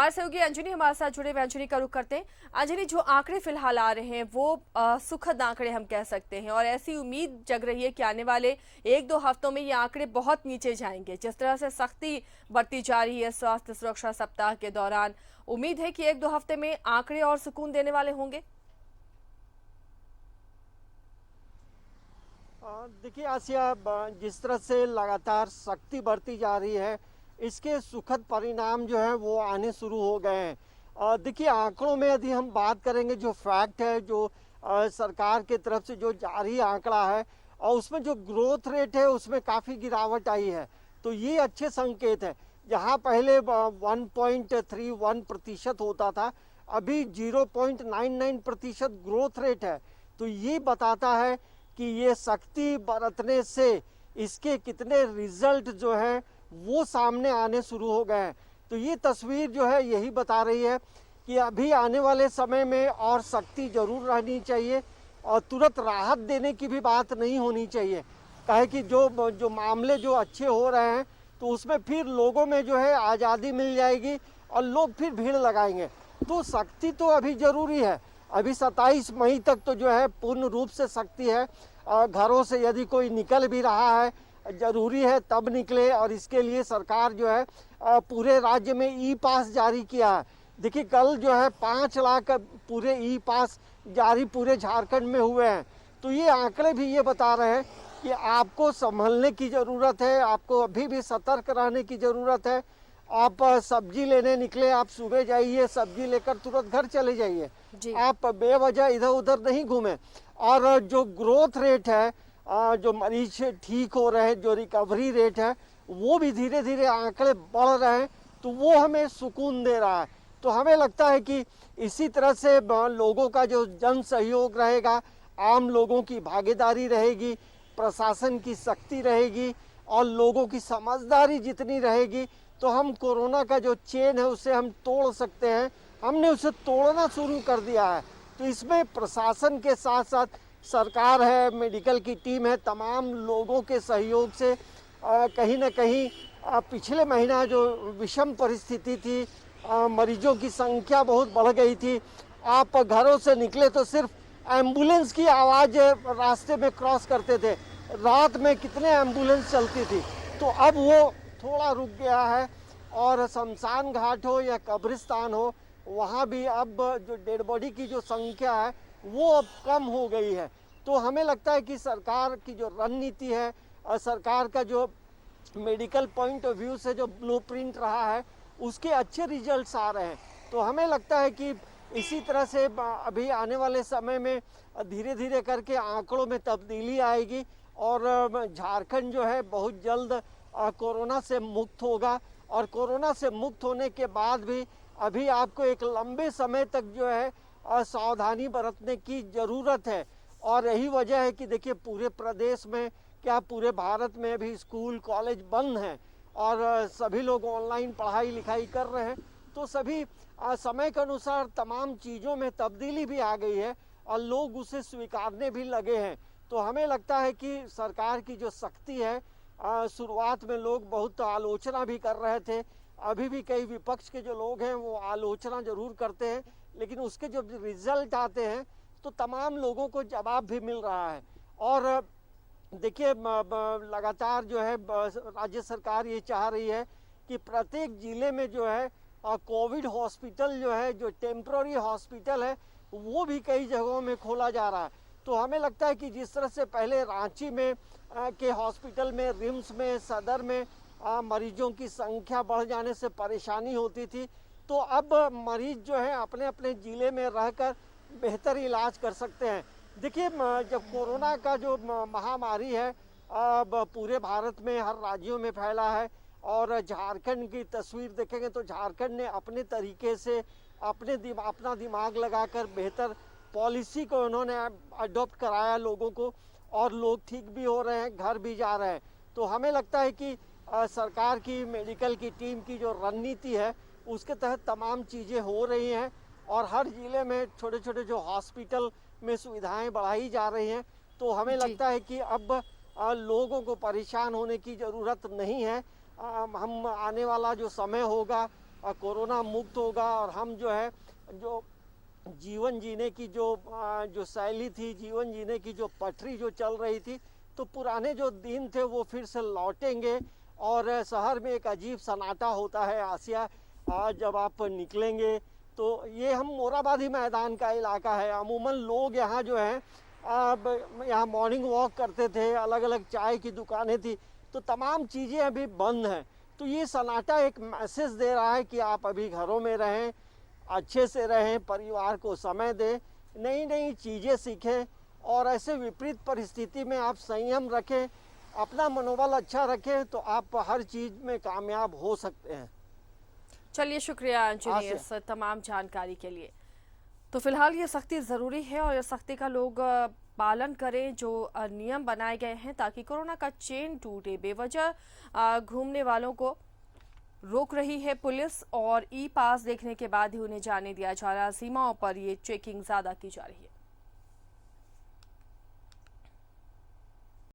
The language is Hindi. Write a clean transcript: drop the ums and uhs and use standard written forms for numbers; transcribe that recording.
बिहार से होगी अंजनी हमारे साथ जुड़े हुए। अंजनी का रुख करते हैं। अंजनी, जो आंकड़े फिलहाल आ रहे हैं वो सुखद आंकड़े हम कह सकते हैं और ऐसी उम्मीद जग रही है कि आने वाले 1-2 हफ्तों में ये आंकड़े बहुत नीचे जाएंगे। जिस तरह से सख्ती बढ़ती जा रही है स्वास्थ्य सुरक्षा सप्ताह के दौरान, उम्मीद है कि 1-2 हफ्ते में आंकड़े और सुकून देने वाले होंगे। देखिए आसिया, जिस तरह से लगातार सख्ती बढ़ती जा रही है, इसके सुखद परिणाम जो है वो आने शुरू हो गए हैं। देखिए आंकड़ों में यदि हम बात करेंगे, जो फैक्ट है, जो सरकार के तरफ से जो जारी आंकड़ा है और उसमें जो ग्रोथ रेट है उसमें काफ़ी गिरावट आई है, तो ये अच्छे संकेत है। जहां पहले 1.31% होता था, अभी 0.99% ग्रोथ रेट है। तो ये बताता है कि ये सख्ती बरतने से इसके कितने रिजल्ट जो है वो सामने आने शुरू हो गए हैं। तो ये तस्वीर जो है यही बता रही है कि अभी आने वाले समय में और सख्ती जरूर रहनी चाहिए और तुरंत राहत देने की भी बात नहीं होनी चाहिए। काहे कि जो जो मामले जो अच्छे हो रहे हैं तो उसमें फिर लोगों में जो है आज़ादी मिल जाएगी और लोग फिर भीड़ लगाएंगे। तो सख्ती तो अभी ज़रूरी है। अभी 27 मई तक तो जो है पूर्ण रूप से सख्ती है। घरों से यदि कोई निकल भी रहा है, जरूरी है तब निकले, और इसके लिए सरकार जो है पूरे राज्य में ई पास जारी किया है। देखिए कल जो है 5 लाख पूरे ई पास जारी पूरे झारखंड में हुए हैं। तो ये आंकड़े भी ये बता रहे हैं कि आपको संभलने की ज़रूरत है, आपको अभी भी सतर्क रहने की ज़रूरत है। आप सब्जी लेने निकले, आप सुबह जाइए, सब्जी लेकर तुरंत घर चले जाइए, आप बेवजह इधर उधर नहीं घूमें। और जो ग्रोथ रेट है, जो मरीज ठीक हो रहे हैं, जो रिकवरी रेट है, वो भी धीरे धीरे आंकड़े बढ़ रहे हैं, तो वो हमें सुकून दे रहा है। तो हमें लगता है कि इसी तरह से लोगों का जो जन सहयोग रहेगा, आम लोगों की भागीदारी रहेगी, प्रशासन की सख्ती रहेगी और लोगों की समझदारी जितनी रहेगी, तो हम कोरोना का जो चेन है उसे हम तोड़ सकते हैं। हमने उसे तोड़ना शुरू कर दिया है। तो इसमें प्रशासन के साथ साथ सरकार है, मेडिकल की टीम है, तमाम लोगों के सहयोग से कहीं ना कहीं पिछले महीना जो विषम परिस्थिति थी, मरीजों की संख्या बहुत बढ़ गई थी, आप घरों से निकले तो सिर्फ एम्बुलेंस की आवाज़ रास्ते में क्रॉस करते थे। रात में कितने एम्बुलेंस चलती थी। तो अब वो थोड़ा रुक गया है और शमशान घाट हो या कब्रिस्तान हो, वहाँ भी अब जो डेड बॉडी की जो संख्या है वो अब कम हो गई है। तो हमें लगता है कि सरकार की जो रणनीति है और सरकार का जो मेडिकल पॉइंट ऑफ व्यू से जो ब्लूप्रिंट रहा है, उसके अच्छे रिजल्ट्स आ रहे हैं। तो हमें लगता है कि इसी तरह से अभी आने वाले समय में धीरे धीरे करके आंकड़ों में तब्दीली आएगी और झारखंड जो है बहुत जल्द कोरोना से मुक्त होगा। और कोरोना से मुक्त होने के बाद भी अभी आपको एक लंबे समय तक जो है सावधानी बरतने की ज़रूरत है। और यही वजह है कि देखिए पूरे प्रदेश में, क्या पूरे भारत में अभी स्कूल कॉलेज बंद हैं और सभी लोग ऑनलाइन पढ़ाई लिखाई कर रहे हैं। तो सभी समय के अनुसार तमाम चीज़ों में तब्दीली भी आ गई है और लोग उसे स्वीकारने भी लगे हैं। तो हमें लगता है कि सरकार की जो सख्ती है, शुरुआत में लोग बहुत आलोचना भी कर रहे थे, अभी भी कई विपक्ष के जो लोग हैं वो आलोचना जरूर करते हैं, लेकिन उसके जो रिजल्ट आते हैं तो तमाम लोगों को जवाब भी मिल रहा है। और देखिए लगातार जो है राज्य सरकार ये चाह रही है कि प्रत्येक जिले में जो है कोविड हॉस्पिटल जो है, जो टेम्प्ररी हॉस्पिटल है, वो भी कई जगहों में खोला जा रहा है। तो हमें लगता है कि जिस तरह से पहले रांची में के हॉस्पिटल में, रिम्स में, सदर में मरीजों की संख्या बढ़ जाने से परेशानी होती थी, तो अब मरीज जो है अपने अपने ज़िले में रहकर बेहतर इलाज कर सकते हैं। देखिए जब कोरोना का जो महामारी है अब पूरे भारत में हर राज्यों में फैला है और झारखंड की तस्वीर देखेंगे तो झारखंड ने अपने तरीके से अपना दिमाग लगाकर बेहतर पॉलिसी को उन्होंने अडॉप्ट कराया लोगों को, और लोग ठीक भी हो रहे हैं, घर भी जा रहे हैं। तो हमें लगता है कि सरकार की मेडिकल की टीम की जो रणनीति है उसके तहत तमाम चीज़ें हो रही हैं और हर ज़िले में छोटे छोटे जो हॉस्पिटल में सुविधाएं बढ़ाई जा रही हैं। तो हमें लगता है कि अब लोगों को परेशान होने की ज़रूरत नहीं है। हम आने वाला जो समय होगा कोरोना मुक्त होगा और हम जो है जो जीवन जीने की जो शैली थी, जीवन जीने की जो पटरी जो चल रही थी, तो पुराने जो दिन थे वो फिर से लौटेंगे। और शहर में एक अजीब सन्नाटा होता है आसिया, जब आप निकलेंगे तो ये हम मोराबादी मैदान का इलाका है। अमूमन लोग यहाँ जो है अब यहाँ मॉर्निंग वॉक करते थे, अलग अलग चाय की दुकानें थी, तो तमाम चीज़ें अभी बंद हैं। तो ये सन्नाटा एक मैसेज दे रहा है कि आप अभी घरों में रहें, अच्छे से रहें, परिवार को समय दें, नई नई चीज़ें सीखें और ऐसे विपरीत परिस्थिति में आप संयम रखें, अपना मनोबल अच्छा रखें, तो आप हर चीज़ में कामयाब हो सकते हैं। चलिए, शुक्रिया अंजनी इस तमाम जानकारी के लिए। तो फिलहाल ये सख्ती ज़रूरी है और इस सख्ती का लोग पालन करें जो नियम बनाए गए हैं, ताकि कोरोना का चेन टूटे। बेवजह घूमने वालों को रोक रही है पुलिस और ई पास देखने के बाद ही उन्हें जाने दिया जा रहा है। सीमाओं पर ये चेकिंग ज़्यादा की जा रही है।